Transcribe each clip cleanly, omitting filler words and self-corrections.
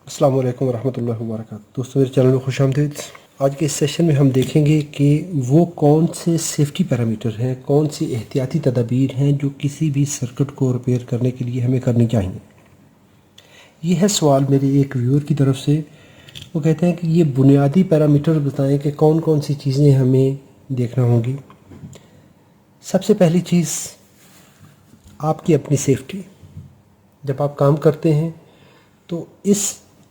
अस्सलाम वालेकुम रहमतुल्लाहि व बरकातहू। दोस्तों मेरे चैनल में खुशामदीद। आज के इस सेशन में हम देखेंगे कि वो कौन से सेफ्टी पैरामीटर हैं, कौन सी एहतियाती तदाबीर हैं जो किसी भी सर्किट को रिपेयर करने के लिए हमें करनी चाहिए। ये है सवाल मेरे एक व्यूअर की तरफ से। वो कहते हैं कि ये बुनियादी पैरामीटर बताएं कि कौन कौन सी चीज़ें हमें देखना होंगी। सबसे पहली चीज़ आपकी अपनी सेफ्टी। जब आप काम करते हैं तो इस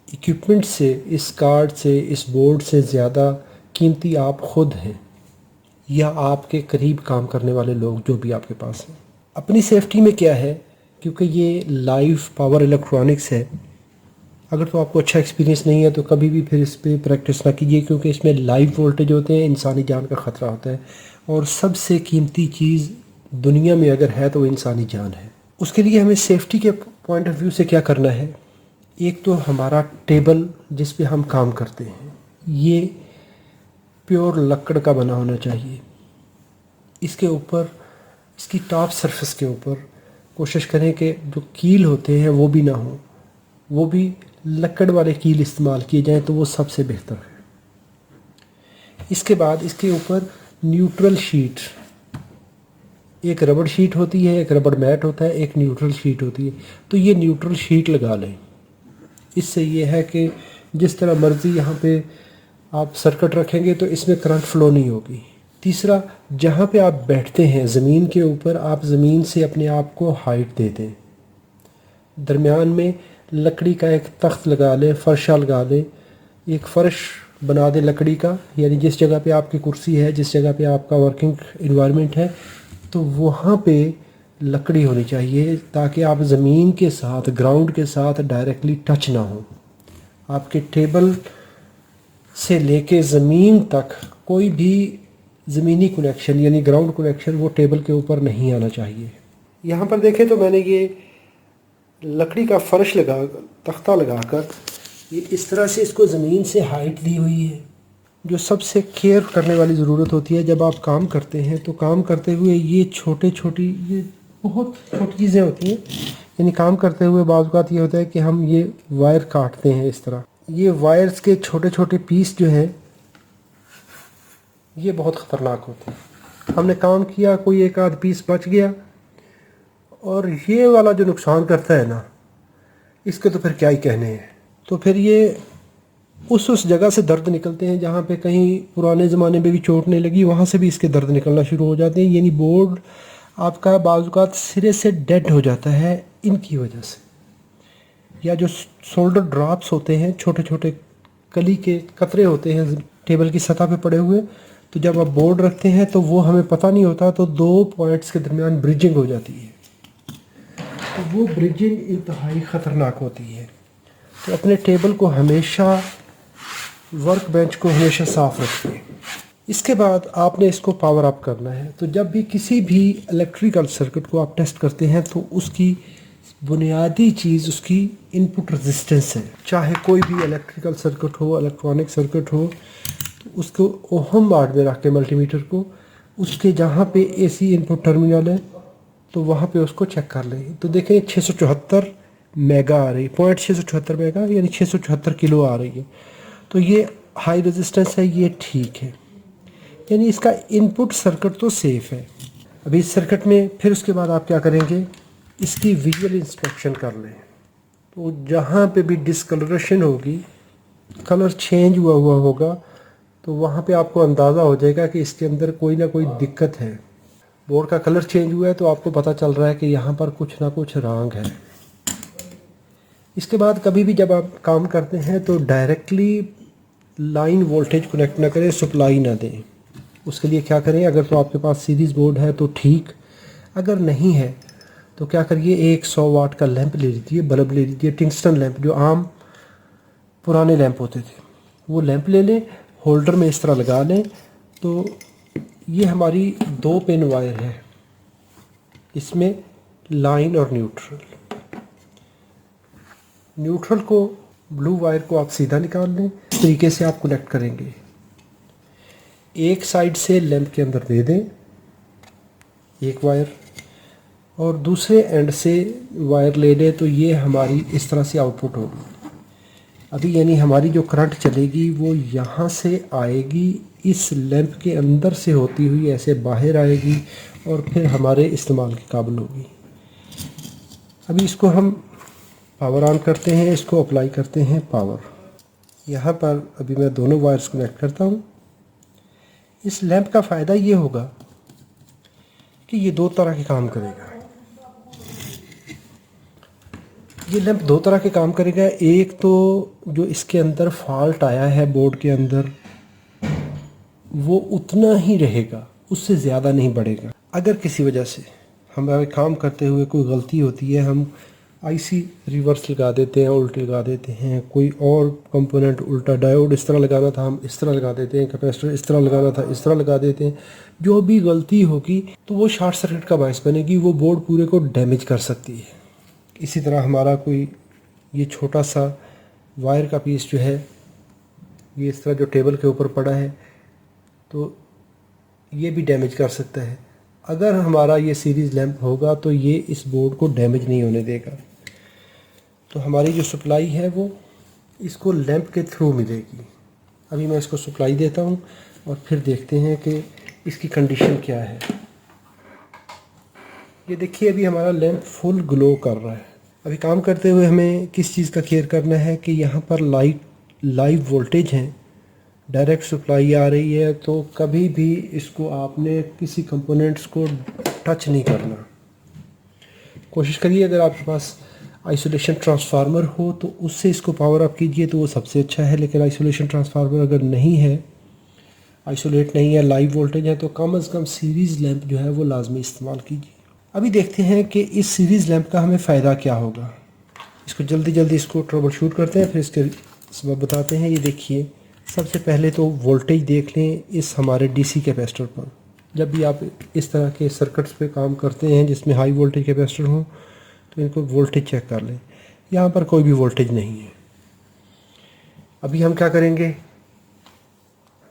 इक्विपमेंट से, इस कार्ड से, इस बोर्ड से ज़्यादा कीमती आप ख़ुद हैं या आपके करीब काम करने वाले लोग जो भी आपके पास हैं। अपनी सेफ्टी में क्या है, क्योंकि ये लाइव पावर इलेक्ट्रॉनिक्स है। अगर तो आपको अच्छा एक्सपीरियंस नहीं है तो कभी भी फिर इस पर प्रैक्टिस ना कीजिए, क्योंकि इसमें लाइव वोल्टेज होते हैं, इंसानी जान का ख़तरा होता है। और सबसे कीमती चीज़ दुनिया में अगर है तो वो इंसानी जान है। उसके लिए हमें सेफ्टी के पॉइंट ऑफ व्यू से क्या करना है। एक तो हमारा टेबल जिस पे हम काम करते हैं ये प्योर लकड़ का बना होना चाहिए। इसके ऊपर, इसकी टॉप सरफेस के ऊपर कोशिश करें कि जो कील होते हैं वो भी ना हो, वो भी लकड़ वाले कील इस्तेमाल किए जाएं तो वो सबसे बेहतर है। इसके बाद इसके ऊपर न्यूट्रल शीट, एक रबड़ शीट होती है, एक रबड़ मैट होता है, एक न्यूट्रल शीट होती है। तो ये न्यूट्रल शीट लगा लें। इससे ये है कि जिस तरह मर्ज़ी यहाँ पे आप सर्किट रखेंगे तो इसमें करंट फ्लो नहीं होगी। तीसरा, जहाँ पे आप बैठते हैं ज़मीन के ऊपर, आप ज़मीन से अपने आप को हाइट दे दें। दरमियान में लकड़ी का एक तख्त लगा लें, फ़र्शा लगा लें, एक फ़र्श बना दें लकड़ी का। यानी जिस जगह पे आपकी कुर्सी है, जिस जगह पे आपका वर्किंग इन्वायरमेंट है, तो वहाँ पे लकड़ी होनी चाहिए ताकि आप ज़मीन के साथ, ग्राउंड के साथ डायरेक्टली टच ना हो। आपके टेबल से लेके ज़मीन तक कोई भी ज़मीनी कनेक्शन यानी ग्राउंड कनेक्शन वो टेबल के ऊपर नहीं आना चाहिए। यहाँ पर देखें तो मैंने ये लकड़ी का फ़र्श लगा, तख्ता लगाकर ये इस तरह से इसको ज़मीन से हाइट दी हुई है। जो सबसे केयर करने वाली ज़रूरत होती है जब आप काम करते हैं, तो काम करते हुए ये ये बहुत छोटी चीज़ें होती हैं। यानी काम करते हुए बाज़ औक़ात ये होता है कि हम ये वायर काटते हैं इस तरह। ये वायर्स के छोटे छोटे पीस जो हैं ये बहुत ख़तरनाक होते हैं। हमने काम किया, कोई एक आध पीस बच गया, और ये वाला जो नुकसान करता है ना, इसके तो फिर क्या ही कहने हैं। तो फिर ये उस जगह से दर्द निकलते हैं जहाँ पे कहीं पुराने ज़माने में भी चोट नहीं लगी, वहाँ से भी इसके दर्द निकलना शुरू हो जाते हैं। यानी बोर्ड आपका बाज़ औक़ात सिरे से डेड हो जाता है इनकी वजह से। या जो सोल्डर ड्रॉप्स होते हैं, छोटे छोटे कली के कतरे होते हैं टेबल की सतह पे पड़े हुए, तो जब आप बोर्ड रखते हैं तो वो हमें पता नहीं होता, तो दो पॉइंट्स के दरमियान ब्रिजिंग हो जाती है। तो वो ब्रिजिंग इंतहाई ख़तरनाक होती है। तो अपने टेबल को हमेशा, वर्क बेंच को हमेशा साफ़ रखिए। इसके बाद आपने इसको पावर अप करना है। तो जब भी किसी भी इलेक्ट्रिकल सर्किट को आप टेस्ट करते हैं तो उसकी बुनियादी चीज़ उसकी इनपुट रेजिस्टेंस है। चाहे कोई भी इलेक्ट्रिकल सर्किट हो, इलेक्ट्रॉनिक सर्किट हो, तो उसको ओहम वाट में रख के मल्टीमीटर को, उसके जहाँ पे एसी इनपुट टर्मिनल है तो वहाँ पे उसको चेक कर लें। तो देखें 674 मेगा आ रही है, 674 मेगा यानी 674 किलो आ रही है। तो ये हाई रेजिस्टेंस है, ये ठीक है, यानी इसका इनपुट सर्किट तो सेफ़ है। अभी इस सर्किट में फिर उसके बाद आप क्या करेंगे, इसकी विजुअल इंस्पेक्शन कर लें। तो जहाँ पे भी डिस्कलरेशन होगी, कलर चेंज हुआ हुआ होगा, तो वहाँ पे आपको अंदाज़ा हो जाएगा कि इसके अंदर कोई ना कोई दिक्कत है। बोर्ड का कलर चेंज हुआ है तो आपको पता चल रहा है कि यहाँ पर कुछ ना कुछ रॉन्ग है। इसके बाद कभी भी जब आप काम करते हैं तो डायरेक्टली लाइन वोल्टेज कनेक्ट ना करें, सप्लाई ना दें। उसके लिए क्या करें, अगर तो आपके पास सीरीज़ बोर्ड है तो ठीक, अगर नहीं है तो क्या करिए, एक 100 वाट का लैंप ले लीजिए, बल्ब ले लीजिए, टिंगस्टन लैंप जो आम पुराने लैंप होते थे, वो लैंप ले लें, होल्डर में इस तरह लगा लें। तो ये हमारी 2 पिन वायर है, इसमें लाइन और न्यूट्रल। न्यूट्रल को, ब्लू वायर को आप सीधा निकाल लें। इस तरीके से आप कनेक्ट करेंगे। एक साइड से लैंप के अंदर दे दें एक वायर, और दूसरे एंड से वायर ले लें, तो ये हमारी इस तरह से आउटपुट होगी। अभी यानी हमारी जो करंट चलेगी वो यहाँ से आएगी, इस लैंप के अंदर से होती हुई ऐसे बाहर आएगी और फिर हमारे इस्तेमाल के काबिल होगी। अभी इसको हम पावर ऑन करते हैं, इसको अप्लाई करते हैं पावर। यहाँ पर अभी मैं दोनों वायर्स कनेक्ट करता हूँ। इस लैंप का फ़ायदा ये होगा कि ये दो तरह के काम करेगा। ये लैंप दो तरह के काम करेगा। एक तो जो इसके अंदर फॉल्ट आया है बोर्ड के अंदर वो उतना ही रहेगा, उससे ज़्यादा नहीं बढ़ेगा। अगर किसी वजह से हमारे काम करते हुए कोई गलती होती है, हम आईसी रिवर्स लगा देते हैं, उल्टी लगा देते हैं, कोई और कंपोनेंट उल्टा, डायोड इस तरह लगाना था हम इस तरह लगा देते हैं, कैपेसिटर इस तरह लगाना था इस तरह लगा देते हैं, जो भी गलती होगी तो वो शॉर्ट सर्किट का बायस बनेगी, वो बोर्ड पूरे को डैमेज कर सकती है। इसी तरह हमारा कोई ये छोटा सा वायर का पीस जो है ये इस तरह जो टेबल के ऊपर पड़ा है तो ये भी डैमेज कर सकता है। अगर हमारा ये सीरीज़ लैंप होगा तो ये इस बोर्ड को डैमेज नहीं होने देगा। तो हमारी जो सप्लाई है वो इसको लैंप के थ्रू मिलेगी। अभी मैं इसको सप्लाई देता हूँ और फिर देखते हैं कि इसकी कंडीशन क्या है। ये देखिए अभी हमारा लैंप फुल ग्लो कर रहा है। अभी काम करते हुए हमें किस चीज़ का केयर करना है कि यहाँ पर लाइव वोल्टेज है, डायरेक्ट सप्लाई आ रही है, तो कभी भी इसको आपने किसी कंपोनेंट्स को टच नहीं करना। कोशिश करिए अगर आपके पास आइसोलेशन ट्रांसफार्मर हो तो उससे इसको पावर अप कीजिए तो वो सबसे अच्छा है। लेकिन आइसोलेशन ट्रांसफार्मर अगर नहीं है, आइसोलेट नहीं है, लाइव वोल्टेज है, तो कम से कम सीरीज़ लैंप जो है वो लाजमी इस्तेमाल कीजिए। अभी देखते हैं कि इस सीरीज़ लैंप का हमें फ़ायदा क्या होगा। इसको जल्दी इसको ट्रबल शूट करते हैं, फिर इसके सबब बताते हैं। ये देखिए सबसे पहले तो वोल्टेज देख लें इस हमारे डीसी कैपेसिटर पर। जब भी आप इस तरह के सर्किट्स पे काम करते हैं जिसमें हाई वोल्टेज कैपेसिटर हो तो इनको वोल्टेज चेक कर लें। यहाँ पर कोई भी वोल्टेज नहीं है। अभी हम क्या करेंगे,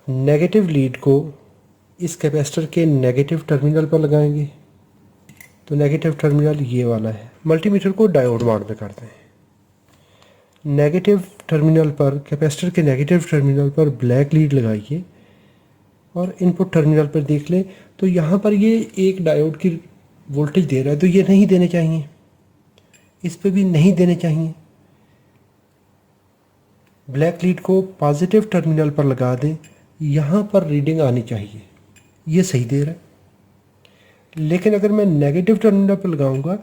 नेगेटिव लीड को इस कैपेसिटर के नेगेटिव टर्मिनल पर लगाएंगे। तो नेगेटिव टर्मिनल ये वाला है। मल्टीमीटर को डायोड मोड में करते हैं। नेगेटिव टर्मिनल पर, कैपेसिटर के नेगेटिव टर्मिनल पर ब्लैक लीड लगाइए और इनपुट टर्मिनल पर देख लें तो यहाँ पर ये एक डायोड की वोल्टेज दे रहा है, तो ये नहीं देने चाहिए, इस पे भी नहीं देने चाहिए। ब्लैक लीड को पॉजिटिव टर्मिनल पर लगा दें, यहाँ पर रीडिंग आनी चाहिए, ये सही दे रहा है। लेकिन अगर मैं नेगेटिव टर्मिनल पर लगाऊंगा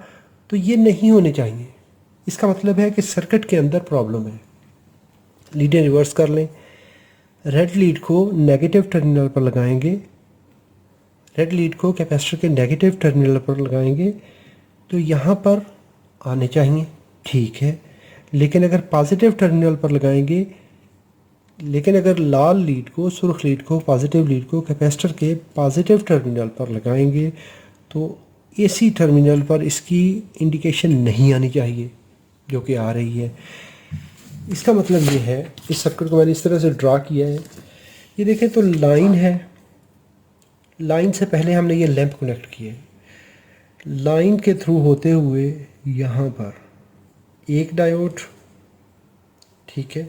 तो ये नहीं होने चाहिए। इसका मतलब है कि सर्किट के अंदर प्रॉब्लम है। लीडें रिवर्स कर लें। रेड लीड को नेगेटिव टर्मिनल पर लगाएंगे, रेड लीड को कैपेसिटर के नेगेटिव टर्मिनल पर लगाएंगे तो यहाँ पर आने चाहिए, ठीक है। लेकिन अगर पॉजिटिव टर्मिनल पर लगाएंगे, लेकिन अगर लाल लीड को, सुर्ख लीड को, पॉजिटिव लीड को कैपेसिटर के पॉजिटिव टर्मिनल पर लगाएंगे तो एसी टर्मिनल पर इसकी इंडिकेशन नहीं आनी चाहिए जो कि आ रही है। इसका मतलब ये है, इस सर्किट को मैंने इस तरह से ड्रा किया है। ये देखें तो लाइन है, लाइन से पहले हमने ये लैंप कनेक्ट किया, लाइन के थ्रू होते हुए यहाँ पर एक डायोड, ठीक है,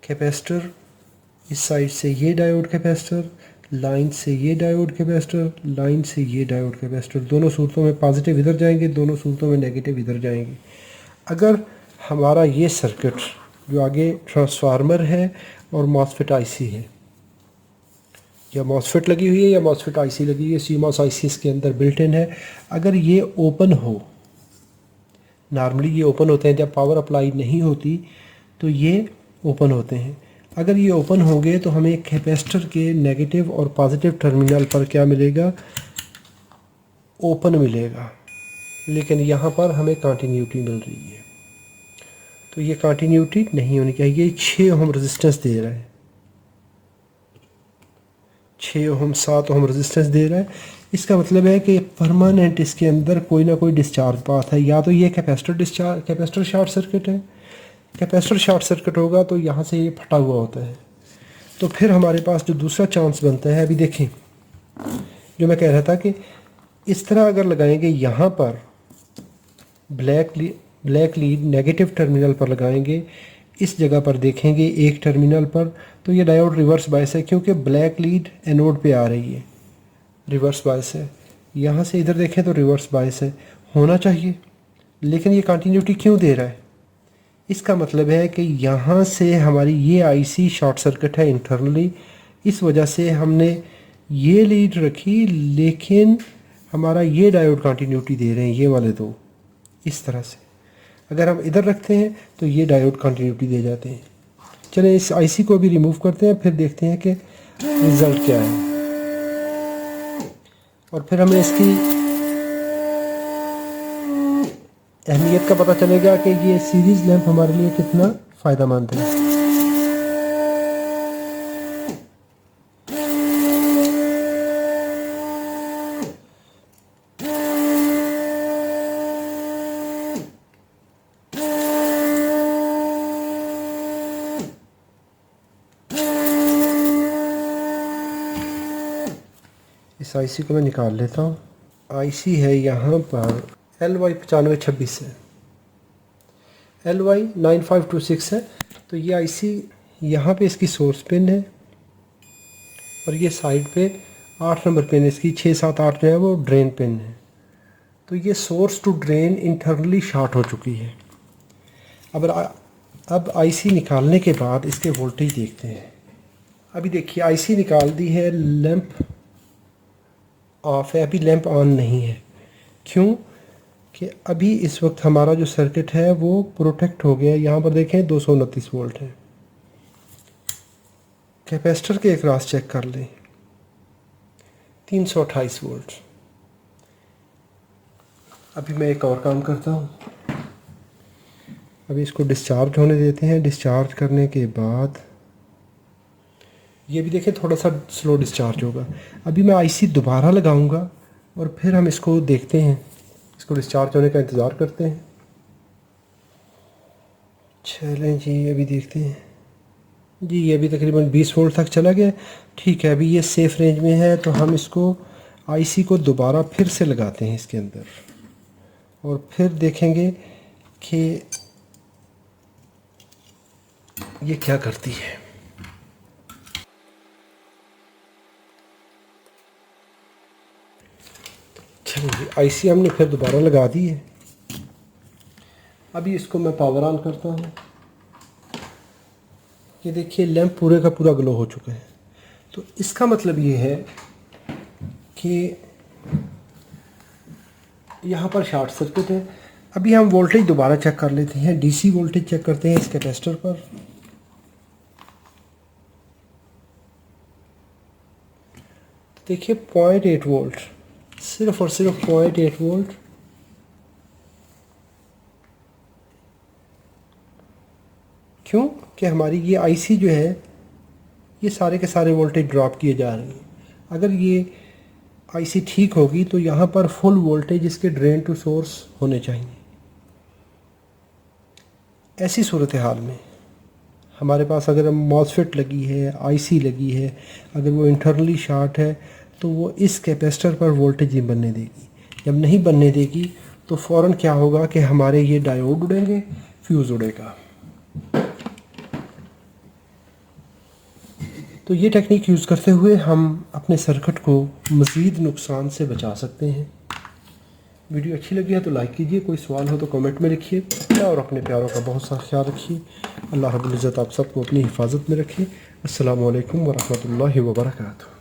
कैपेसिटर, इस साइड से ये डायोड कैपेसिटर, लाइन से ये डायोड कैपेसिटर, लाइन से ये डायोड कैपेसिटर। दोनों सूरतों में पॉजिटिव इधर जाएंगे, दोनों सूरतों में नेगेटिव इधर जाएंगे। अगर हमारा ये सर्किट जो आगे ट्रांसफार्मर है और मॉसफेट आईसी है, या मॉसफेट लगी हुई है या मॉसफेट आईसी लगी हुई है, सीमॉस आईसी इसके अंदर बिल्ट इन है, अगर ये ओपन हो, नॉर्मली ये ओपन होते हैं जब पावर अप्लाई नहीं होती तो ये ओपन होते हैं। अगर ये ओपन होंगे तो हमें कैपेसिटर के नेगेटिव और पॉजिटिव टर्मिनल पर क्या मिलेगा, ओपन मिलेगा। लेकिन यहाँ पर हमें कंटिन्यूटी मिल रही है, तो ये कंटिन्यूटी नहीं होनी चाहिए। 6 ओम रेजिस्टेंस दे रहा है, 6 ओम 7 ओम रेजिस्टेंस दे रहा है। इसका मतलब है कि परमानेंट इसके अंदर कोई ना कोई डिस्चार्ज पाथ है। या तो ये कैपेसिटर शॉर्ट सर्किट है, कैपेसिटर शॉर्ट सर्किट होगा तो यहाँ से ये फटा हुआ होता है। तो फिर हमारे पास जो दूसरा चांस बनता है, अभी देखें जो मैं कह रहा था कि इस तरह अगर लगाएंगे, यहाँ पर ब्लैक लीड नेगेटिव टर्मिनल पर लगाएंगे, इस जगह पर देखेंगे एक टर्मिनल पर, तो ये डायोड रिवर्स बायस है क्योंकि ब्लैक लीड एनोड पे आ रही है, रिवर्स बायस है। यहाँ से इधर देखें तो रिवर्स बायस है, होना चाहिए, लेकिन ये कंटिन्यूटी क्यों दे रहा है? इसका मतलब है कि यहाँ से हमारी ये आईसी शॉर्ट सर्किट है इंटरनली, इस वजह से हमने ये लीड रखी, लेकिन हमारा ये डायोड कंटिन्यूटी दे रहे हैं, ये वाले दो इस तरह से। अगर हम इधर रखते हैं तो ये डायोड कंटिन्यूटी दे जाते हैं। चलें इस आईसी को भी रिमूव करते हैं, फिर देखते हैं कि रिज़ल्ट क्या है, और फिर हमें इसकी अहमियत का पता चलेगा कि ये सीरीज़ लैंप हमारे लिए कितना फ़ायदेमंद है। इस आईसी को मैं निकाल लेता हूँ। आईसी है यहाँ पर LY9526 है, LY9526 है। तो ये आईसी यहाँ पे इसकी सोर्स पिन है, और ये साइड पे 8 नंबर पिन, इसकी 6, 7, 8 जो है वो ड्रेन पिन है। तो ये source to drain internally short हो चुकी है। अब आईसी निकालने के बाद इसके वोल्टेज देखते हैं। अभी देखिए आईसी निकाल दी है, लैंप ऑफ है, अभी लैंप ऑन नहीं है। क्यों? कि अभी इस वक्त हमारा जो सर्किट है वो प्रोटेक्ट हो गया है। यहाँ पर देखें 229 वोल्ट है। कैपेसिटर के अक्रॉस चेक कर लें, 328 वोल्ट। अभी मैं एक और काम करता हूँ, अभी इसको डिस्चार्ज होने देते हैं। डिस्चार्ज करने के बाद ये भी देखें थोड़ा सा स्लो डिस्चार्ज होगा। अभी मैं आईसी दोबारा लगाऊंगा और फिर हम इसको देखते हैं, इसको डिस्चार्ज होने का इंतज़ार करते हैं। चलें जी, अभी देखते हैं जी, ये अभी तकरीबन 20 वोल्ट तक चला गया। ठीक है, अभी ये सेफ़ रेंज में है, तो हम इसको आईसी को दोबारा फिर से लगाते हैं इसके अंदर, और फिर देखेंगे कि ये क्या करती है। चलिए, आईसी हमने फिर दोबारा लगा दी है। अभी इसको मैं पावर ऑन करता हूँ। ये देखिए लैंप पूरे का पूरा ग्लो हो चुका है। तो इसका मतलब ये है कि यहाँ पर शॉर्ट सर्किट है। अभी हम वोल्टेज दोबारा चेक कर लेते हैं, डीसी वोल्टेज चेक करते हैं इस कैपेसिटर पर। देखिए 0.8 वोल्ट, सिर्फ और सिर्फ 0.8 वोल्ट। क्यों? कि हमारी ये आईसी जो है, ये सारे के सारे वोल्टेज ड्रॉप किए जा रहे हैं। अगर ये आईसी ठीक होगी तो यहाँ पर फुल वोल्टेज इसके ड्रेन टू सोर्स होने चाहिए। ऐसी सूरत हाल में हमारे पास अगर मॉसफेट लगी है, आईसी लगी है, अगर वो इंटरनली शॉर्ट है, तो वो इस कैपेसिटर पर वोल्टेज नहीं बनने देगी। जब नहीं बनने देगी तो फ़ौरन क्या होगा कि हमारे ये डायोड उड़ेंगे, फ्यूज़ उड़ेगा। तो ये टेक्निक यूज़ करते हुए हम अपने सर्किट को मज़ीद नुकसान से बचा सकते हैं। वीडियो अच्छी लगी है तो लाइक कीजिए, कोई सवाल हो तो कमेंट में लिखिए, और अपने प्यारों का बहुत सा ख्याल रखिए। अल्लाह रब्बुल इज़्ज़त आप सबको अपनी हिफाजत में रखे। अस्सलामु अलैकुम वरहमतुल्लाहि वबरकातुहू।